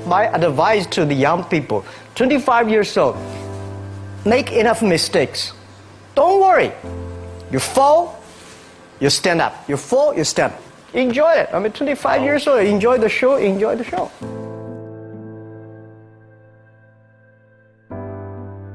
My advice to the young people, 25 years old, make enough mistakes. Don't worry. You fall, you stand up. You fall, you stand up. Enjoy it. I mean, 25 years old, enjoy the show, enjoy the show.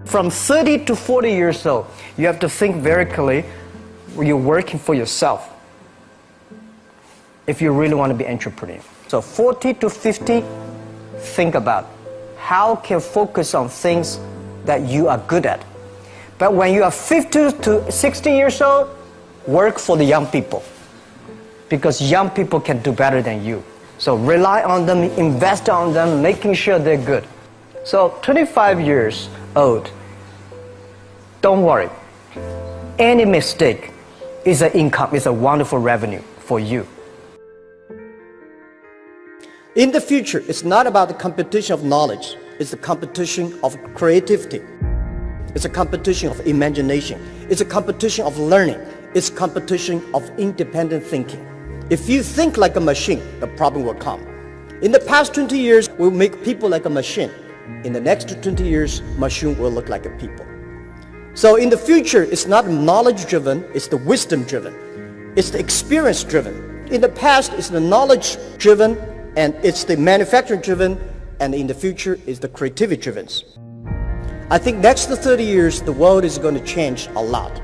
From 30 to 40 years old, you have to think very clearly. You're working for yourself if you really want to be an entrepreneur. So 40 to 50, think about how can focus on things that you are good at. But when you are 50 to 60 years old, work for the young people, because young people can do better than you. So rely on them, invest on them, making sure they're good. So 25 years old, don't worry. Any mistake is an income, is a wonderful revenue for you. In the future, it's not about the competition of knowledge. It's the competition of creativity. It's a competition of imagination. It's a competition of learning. It's a competition of independent thinking. If you think like a machine, the problem will come. In the past 20 years, we'll make people like a machine. In the next 20 years, machine will look like a people. So in the future, it's not knowledge-driven, it's the wisdom-driven. It's the experience-driven. In the past, it's the knowledge-driven, and it's the manufacturing-driven, and in the future, it's the creativity-driven. I think next to 30 years, the world is going to change a lot.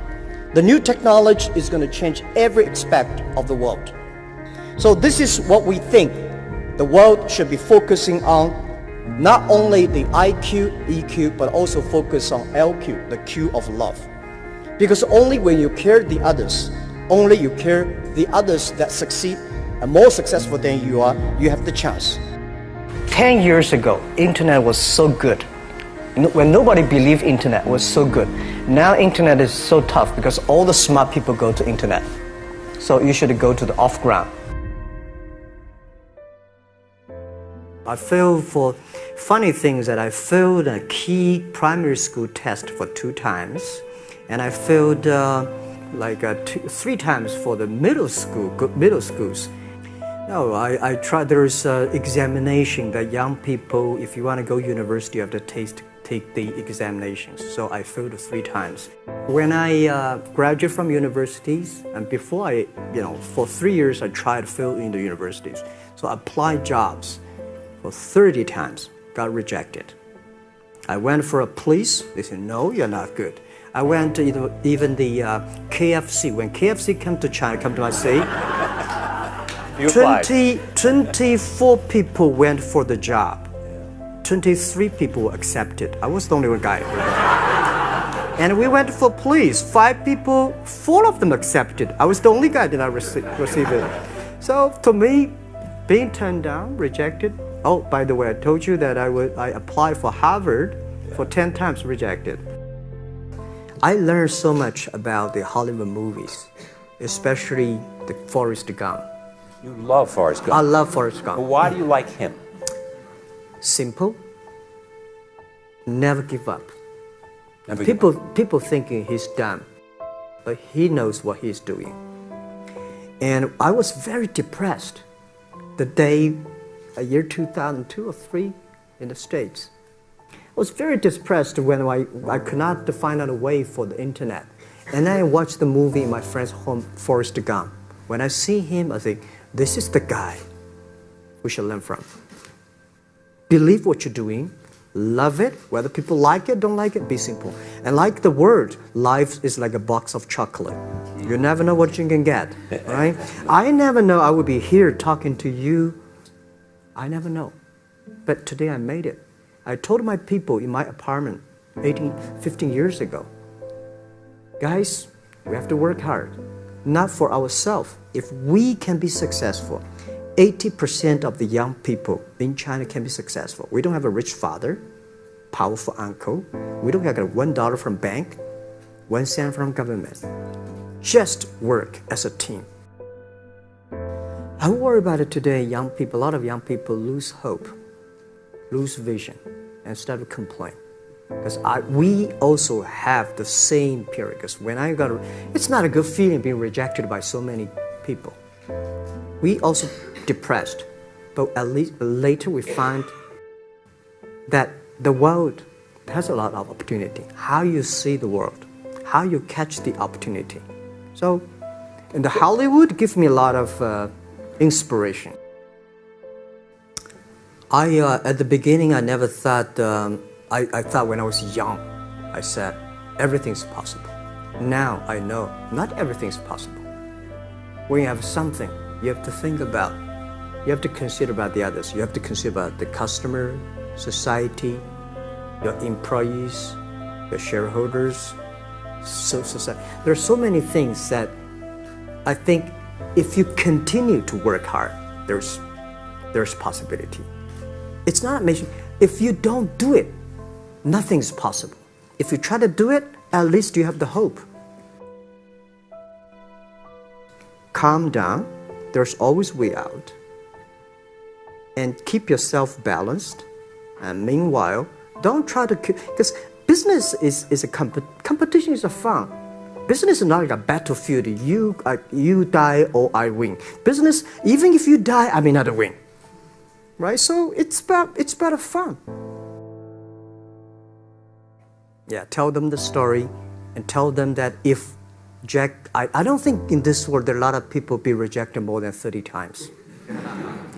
The new technology is going to change every aspect of the world. So this is what we think the world should be focusing on, not only the IQ, EQ, but also focus on LQ, the Q of love. Because only when you care the others, only you care the others that succeed and more successful than you are, you have the chance. 10 years ago, internet was so good. When nobody believed internet was so good. Now internet is so tough because all the smart people go to internet. So you should go to the off-ground. I failed for funny things that I failed a key primary school test for 2 times. And I failed 3 times for the middle schools. No, I tried, there's an examination that young people, if you want to go to university, you have to take the examinations. So I failed 3 times. When I graduated from universities, and before for 3 years I tried to fill in the universities. So I applied jobs for 30 times, got rejected. I went for a police, they said, no, you're not good. I went to even the KFC. When KFC came to China, come to my city, 24 people went for the job. 23 people were accepted. I was the only one guy. And we went for police. 5 people, 4 of them accepted. I was the only guy that I received it. So to me, being turned down, rejected. Oh, by the way, I told you that I applied for Harvard for 10 times, rejected. I learned so much about the Hollywood movies, especially the Forrest Gump. You love Forrest Gump. I love Forrest Gump. Well, why do you like him? Simple. Never give up. People thinking he's dumb, but he knows what he's doing. And I was very depressed the day, year 2002 or 3 in the States. I was very depressed when I could not find out a way for the internet. And then I watched the movie in my friend's home, Forrest Gump. When I see him, I think, this is the guy we should learn from. Believe what you're doing, love it, whether people like it, don't like it, be simple. And like the word, life is like a box of chocolate. You never know what you can get, right? I never know I would be here talking to you. I never know. But today I made it. I told my people in my apartment 15 years ago, guys, we have to work hard, not for ourselves. If we can be successful, 80% of the young people in China can be successful. We don't have a rich father, powerful uncle. We don't have $1 from bank, 1 cent from government. Just work as a team. I worry about it today. Young people, a lot of young people lose hope, lose vision, and start to complain. Because we also have the same period. Because when it's not a good feeling being rejected by so many people. We also depressed, but at least later we find that the world has a lot of opportunity. How you see the world, how you catch the opportunity. So, in the Hollywood gives me a lot of inspiration. At the beginning, I never thought, I thought when I was young, I said, everything's possible. Now I know not everything's possible. When you have something, you have to think about, you have to consider about the others. You have to consider about the customer, society, your employees, your shareholders, society. There are so many things that I think if you continue to work hard, there's possibility. It's not amazing. If you don't do it, nothing's possible. If you try to do it, at least you have the hope. Calm down. There's always way out. And keep yourself balanced. And meanwhile, don't try to, because business is a competition is a fun. Business is not like a battlefield. You die or I win. Business, even if you die, I may not win. Right? So it's about fun. Yeah, tell them the story and tell them that if Jack, I don't think in this world there are a lot of people be rejected more than 30 times.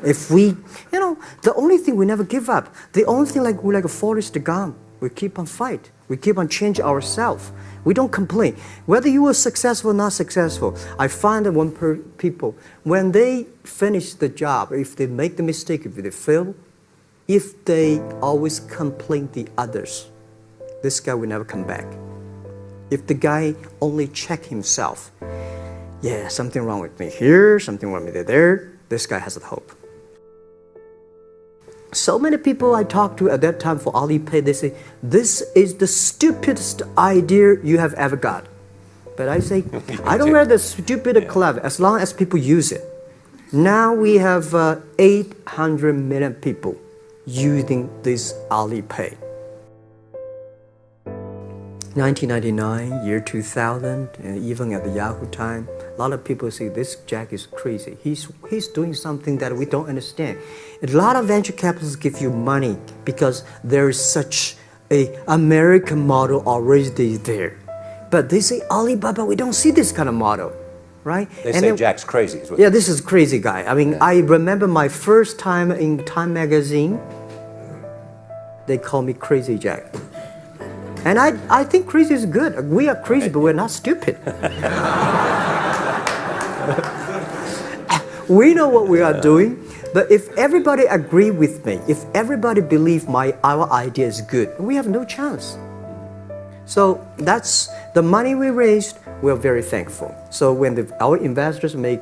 If we, the only thing we never give up, the only thing we're like a Forrest Gump, we keep on fight. We keep on changing ourselves. We don't complain. Whether you were successful or not successful, I find that people, when they finish the job, if they make the mistake, if they fail, if they always complain the others, this guy will never come back. If the guy only check himself, yeah, something wrong with me here, something wrong with me there, this guy has a hope. So many people I talked to at that time for Alipay, they say, this is the stupidest idea you have ever got. But I say, I don't care the stupid or clever, as long as people use it. Now we have 800 million people using this Alipay. 1999, year 2000, and even at the Yahoo time, a lot of people say this Jack is crazy. He's doing something that we don't understand. A lot of venture capitalists give you money because there is such an American model already there. But they say, Alibaba, we don't see this kind of model, right? They say Jack's crazy. Yeah, this is crazy guy. I mean, I remember my first time in Time magazine, they call me Crazy Jack. And I think crazy is good. We are crazy, but we're not stupid. We know what we are doing, but if everybody agree with me, if everybody believe our idea is good, we have no chance. So that's the money we raised. We're very thankful. So when our investors make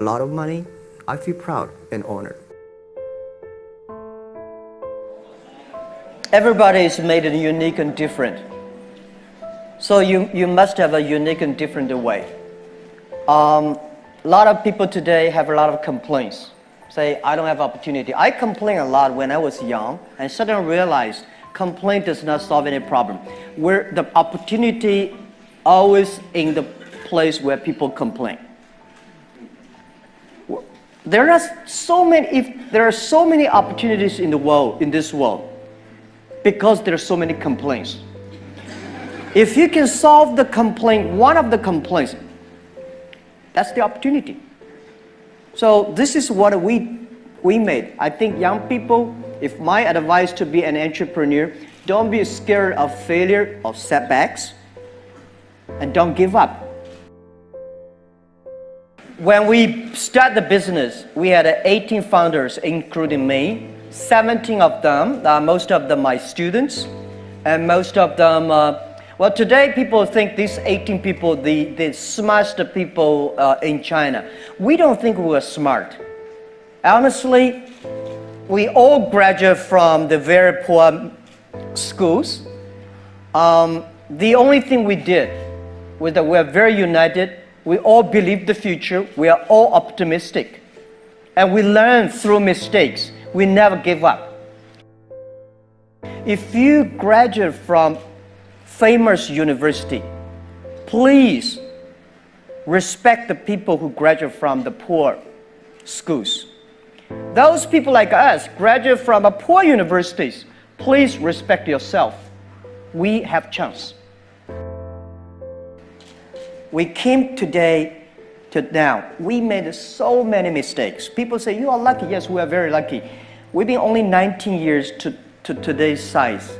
a lot of money, I feel proud and honored. Everybody is made unique and different. So you must have a unique and different way. A lot of people today have a lot of complaints. Say, I don't have opportunity. I complained a lot when I was young and suddenly realized complaint does not solve any problem. Where the opportunity always in the place where people complain. There are so many opportunities in this world, because there are so many complaints. If you can solve the complaint, one of the complaints, that's the opportunity. So this is what we made. I think young people, if my advice to be an entrepreneur, don't be scared of failure, of setbacks, and don't give up. When we start the business, we had 18 founders, including me. 17 of them, most of them my students, and most of them, well, today people think these 18 people, the smartest people in China. We don't think we are smart. Honestly, we all graduate from the very poor schools. The only thing we did was that we are very united. We all believe the future. We are all optimistic. And we learn through mistakes. We never give up. If you graduate from famous university, please respect the people who graduate from the poor schools. Those people like us graduate from poor universities. Please respect yourself. We have chance. We came today to now. We made so many mistakes. People say, you are lucky. Yes, we are very lucky. We've been only 19 years to today's size.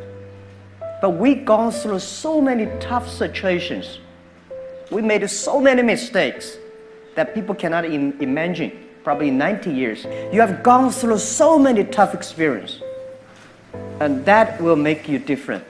But we've gone through so many tough situations. We made so many mistakes that people cannot imagine. Probably 90 years. You have gone through so many tough experiences. And that will make you different.